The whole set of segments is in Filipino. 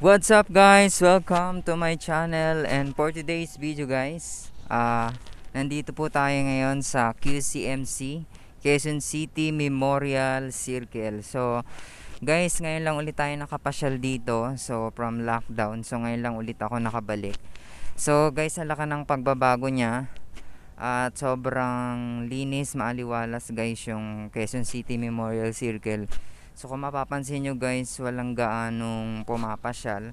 What's up guys? Welcome to my channel, and for today's video guys, nandito po tayo ngayon sa QCMC, Quezon City Memorial Circle. So guys, ngayon lang ulit tayo nakapasyal dito. So from lockdown, so ngayon lang ulit ako nakabalik. So guys, ang laki ng pagbabago niya at sobrang linis, maaliwalas guys yung Quezon City Memorial Circle. So kung mapapansin nyo guys, walang gaanong pumapasyal,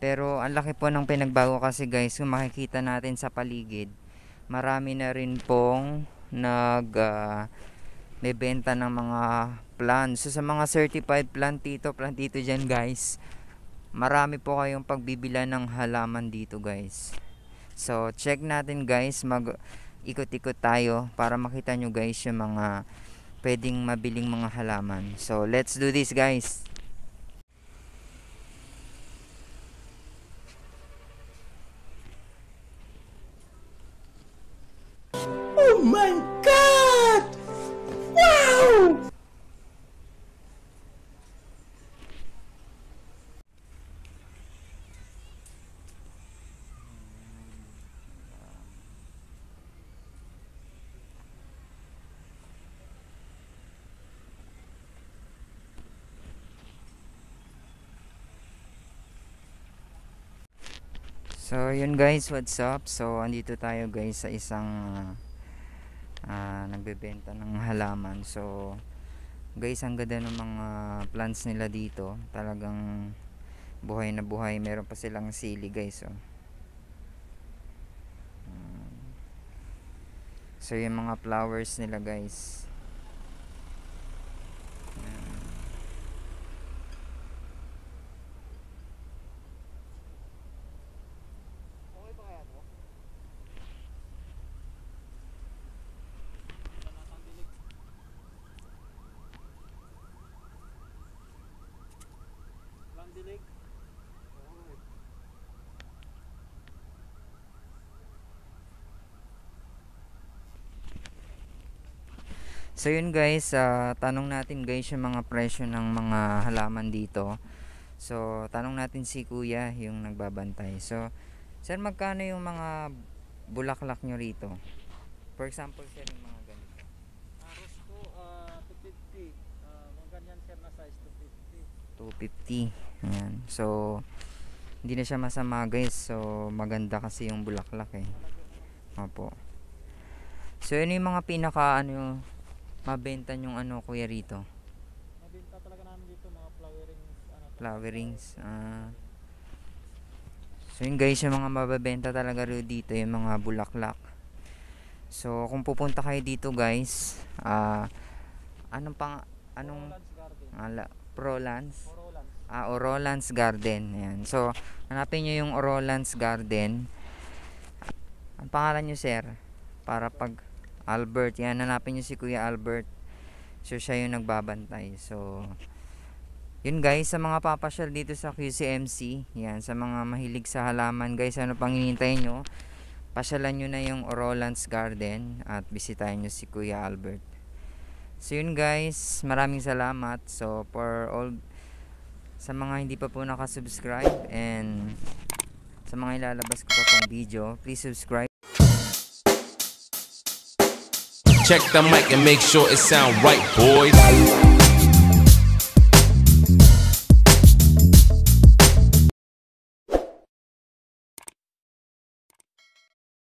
pero ang laki po ng pinagbago kasi guys. Kung makikita natin sa paligid, marami na rin pong nagbenta ng mga plants. So sa mga certified plantito dyan guys, marami po kayong pagbibila ng halaman dito guys. So check natin guys, mag ikot-ikot tayo para makita nyo guys yung mga pwedeng mabiling mga halaman. So let's do this guys. Oh my God! Wow! So yun guys, what's up? So andito tayo guys sa isang nagbebenta ng halaman. So guys, ang ganda ng mga plants nila dito. Talagang buhay na buhay. Meron pa silang sili guys. So yung mga flowers nila guys. So yun guys, tanong natin guys yung mga presyo ng mga halaman dito. So tanong natin si kuya yung nagbabantay. So sir, magkano yung mga bulaklak nyo rito? For example sir, yung mga ganito. Aros ko 250. Kung ganyan sir na size 250. Ayan. So hindi na siya masama guys. So maganda kasi yung bulaklak eh. Opo. So yun yung mga pinaka mabenta yung kuya rito. Mabenta talaga namin dito mga Flowerings. So yun guys, yung mga mababenta talaga rin dito yung mga bulaklak. So kung pupunta kayo dito guys, anong Prolans? Orolans Garden. Ayan. So hanapin nyo yung Orolans Garden. Ang pangalan nyo sir, para pag Albert, yan, hanapin nyo si Kuya Albert. So siya yung nagbabantay. So yun guys, sa mga papasyal dito sa QCMC, yan, sa mga mahilig sa halaman guys, ano pang hinihintay nyo? Pasyalan nyo na yung Orolans Garden at bisitahin nyo si Kuya Albert. So yun guys, maraming salamat. So for all, sa mga hindi pa po nakasubscribe, and sa mga ilalabas ko pa pong video, please subscribe. Check the mic and make sure it sound right, boys.